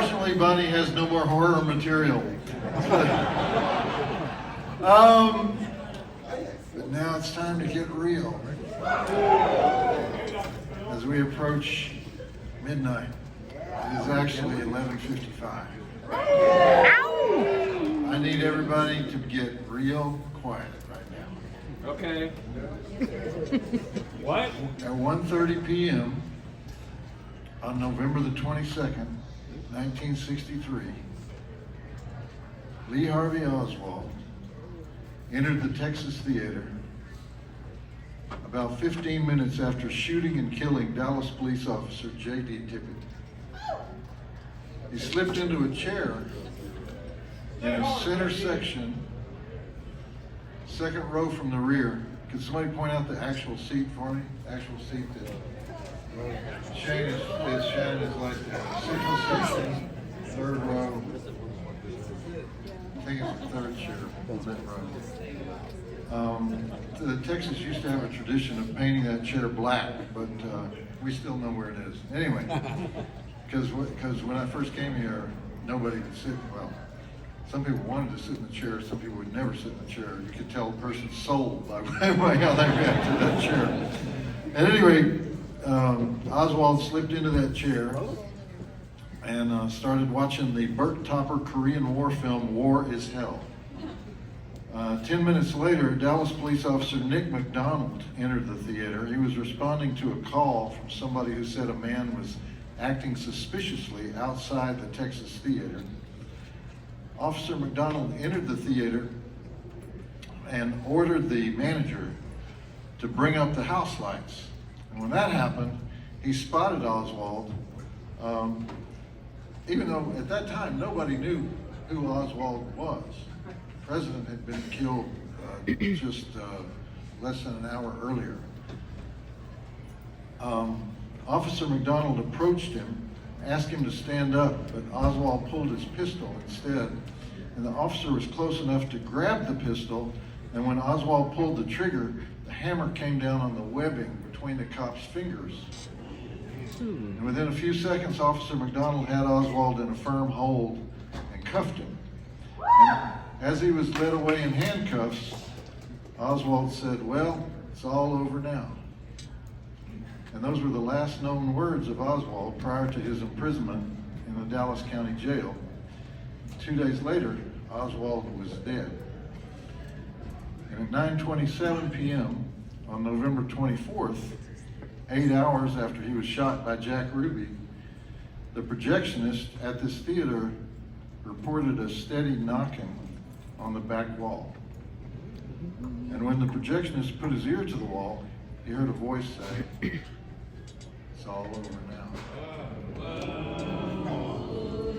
Unfortunately, Bonnie has no more horror material. But now it's time to get real. As we approach midnight, it is actually 11:55. I need everybody to get real quiet right now. Okay. What? At 1:30 p.m. on November the 22nd, 1963, Lee Harvey Oswald entered the Texas Theater about 15 minutes after shooting and killing Dallas police officer J.D. Tippit. He slipped into a chair in a center section, second row from the rear. Could somebody point out the actual seat for me? Actual seat that Shannon is like that. Central section, third row. I think it's the third chair, that row. The Texas used to have a tradition of painting that chair black, but we still know where it is. Anyway, because when I first came here, nobody could sit. Well, some people wanted to sit in the chair, some people would never sit in the chair. You could tell a person's soul by how they react to that chair. At any rate, Oswald slipped into that chair and started watching the Burt Topper Korean War film, War is Hell. 10 minutes later, Dallas police officer Nick McDonald entered the theater. He was responding to a call from somebody who said a man was acting suspiciously outside the Texas Theater. Officer McDonald entered the theater and ordered the manager to bring up the house lights. And when that happened, he spotted Oswald, even though at that time nobody knew who Oswald was. The president had been killed just less than an hour earlier. Officer McDonald approached him, asked him to stand up, but Oswald pulled his pistol instead. And the officer was close enough to grab the pistol, and when Oswald pulled the trigger, the hammer came down on the webbing between the cop's fingers. And within a few seconds, Officer McDonald had Oswald in a firm hold and cuffed him. And as he was led away in handcuffs, Oswald said, "Well, it's all over now." And those were the last known words of Oswald prior to his imprisonment in the Dallas County Jail. 2 days later, Oswald was dead. And at 9:27 p.m. on November 24th, 8 hours after he was shot by Jack Ruby, the projectionist at this theater reported a steady knocking on the back wall. And when the projectionist put his ear to the wall, he heard a voice say, "It's all over now."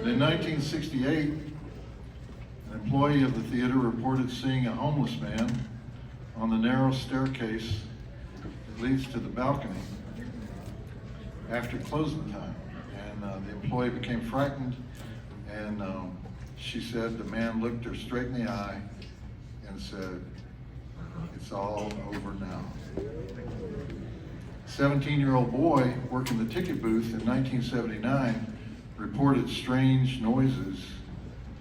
And in 1968, an employee of the theater reported seeing a homeless man on the narrow staircase that leads to the balcony after closing time. And the employee became frightened, and she said the man looked her straight in the eye and said, "It's all over now." A 17-year-old boy working the ticket booth in 1979 reported strange noises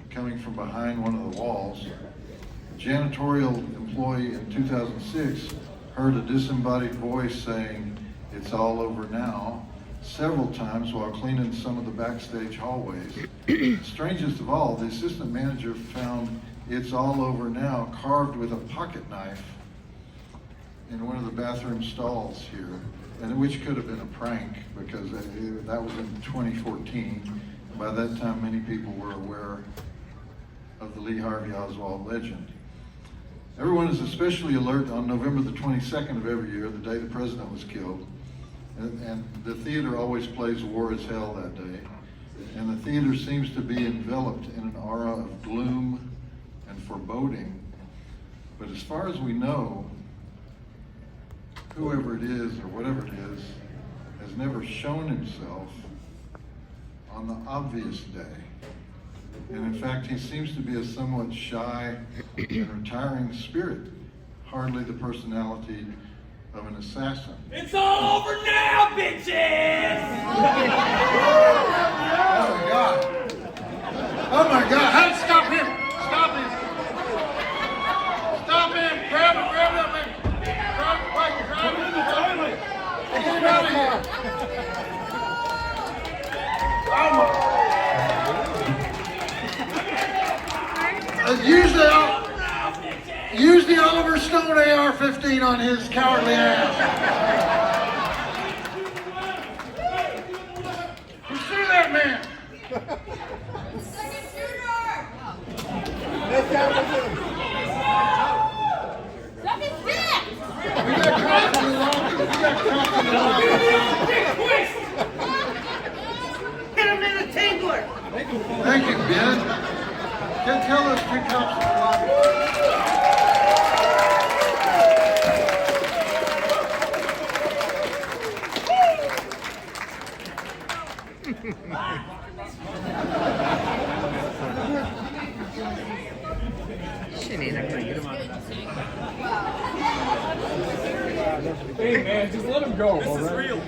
coming from behind one of the walls. A janitorial employee in 2006 heard a disembodied voice saying, "It's all over now," several times while cleaning some of the backstage hallways. Strangest of all, the assistant manager found "It's all over now" carved with a pocket knife in one of the bathroom stalls here, and which could have been a prank because that was in 2014. By that time, many people were aware of the Lee Harvey Oswald legend. Everyone is especially alert on November the 22nd of every year, the day the president was killed. And the theater always plays War is Hell that day. And the theater seems to be enveloped in an aura of gloom and foreboding. But as far as we know, whoever it is or whatever it is has never shown himself on the obvious day. And in fact, he seems to be a somewhat shy and retiring spirit, hardly the personality of an assassin. It's all over now, bitches! Oh my God! Oliver Stone AR-15 on his cowardly ass. Pursue that man. Second shooter! Second hit! We got caught in the lobby. We got caught in the lobby. Hit him in the tingler! Thank you, Ben. Can tell those two cops in the lobby. Hey man, just let him go. This is real.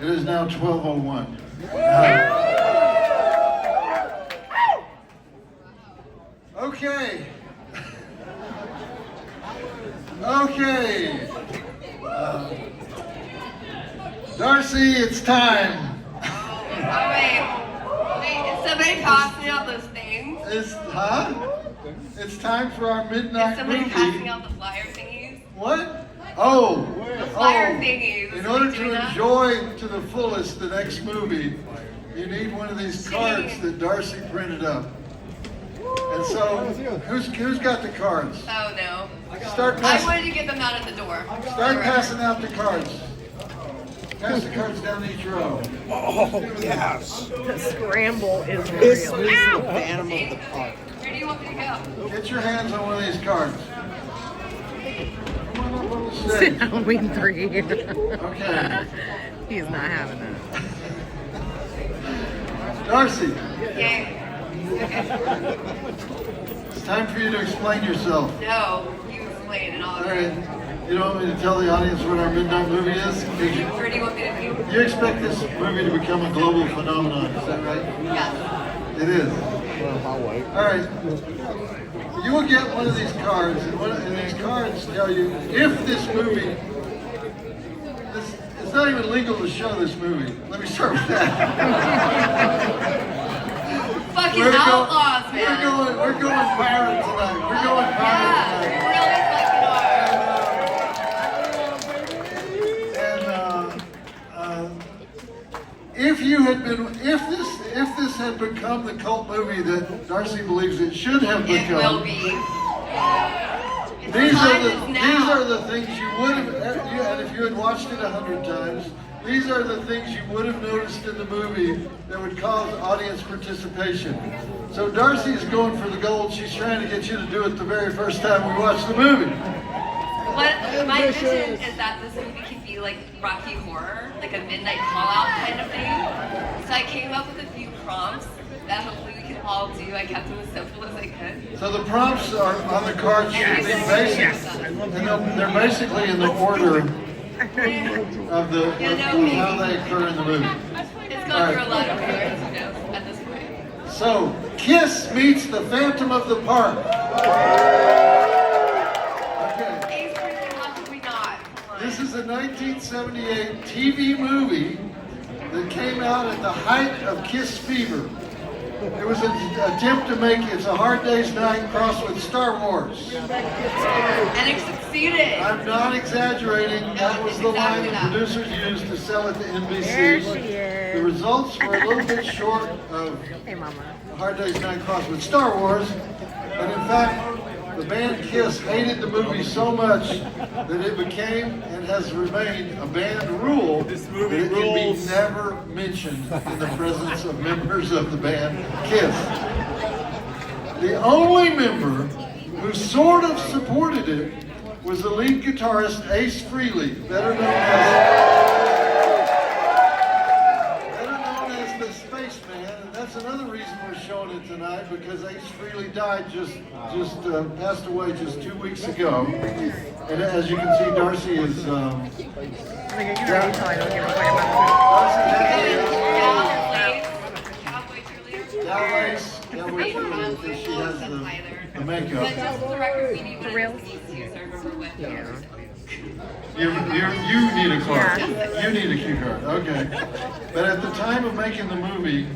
It is now 12:01. Okay. Okay. Darcy, it's time. Oh, wait, is somebody passing out those things? It's time for our midnight Is somebody movie. passing out the flyer thingies? What? Oh. The flyer thingies. In order Doing to that? enjoy to the fullest the next movie, you need one of these cards that Darcy printed up. And so, who's got the cards? Oh no. Start I passing. wanted to get them out at the door. Start passing out the cards. Pass the cards down each row. Oh, yes. The scramble is This is real. the Ow! Phantom of the Park. Where do you want me to go? Get your hands on one of these cards. Come on up on the stage. Halloween 3. Okay. He's not having that. Darcy, Yay. Okay. it's time for you to explain yourself. No, you explain it all. All right. You don't want me to tell the audience what our midnight movie is? Where do you want me to be? You expect this movie to become a global phenomenon, is that right? Yes. It is. All right. You will get one of these cards, and these cards tell you if this movie. It's not even legal to show this movie. Let me start with that. Fucking outlaws, man. We're going pirate tonight. We're going pirate Yeah, tonight. really fucking And if this had become the cult movie that Darcy believes it should have are. It will become, be. these Time is are now. the things you would have, and if you had watched it 100 times, these are the things you would have noticed in the movie that would cause audience participation. So Darcy is going for the gold. She's trying to get you to do it the very first time we watch the movie. What my vision is that this movie could be like Rocky Horror, like a midnight call-out kind of thing. So I came up with a few prompts that hopefully we can all do. I kept them as simple as I could. So the prompts are on the card should be basic, and they're basically in the order of how they occur in the movie. It's gone through a lot of parents, at this point. So, Kiss meets the Phantom of the Park. Okay. Ace Freaking, how could we not? Come on. This is a 1978 TV movie that came out at the height of Kiss fever. It was an attempt to make It's a Hard Day's Night cross with Star Wars. And it succeeded. I'm not exaggerating. That was the line the producers used to sell it to NBC. There she is. The results were a little bit short of Hey, Mama. A Hard Day's Night cross with Star Wars, but in fact, the band Kiss hated the movie so much that it became and has remained a band rule that it can be never mentioned in the presence of members of the band Kiss. The only member who sort of supported it was the lead guitarist Ace Frehley, better known as the Spaceman, and that's another reason we're showing it tonight, because Ace Frehley died passed away just 2 weeks ago. And as you can see, Darcy is Like, you ready till I don't give a fuck about Cowboy cheerleader. Dallas, because she has the makeup. But just for the record, we need one real? of these two, so I remember what. Yeah. You need a card. Yeah. You need a cue card. Okay. But at the time of making the movie,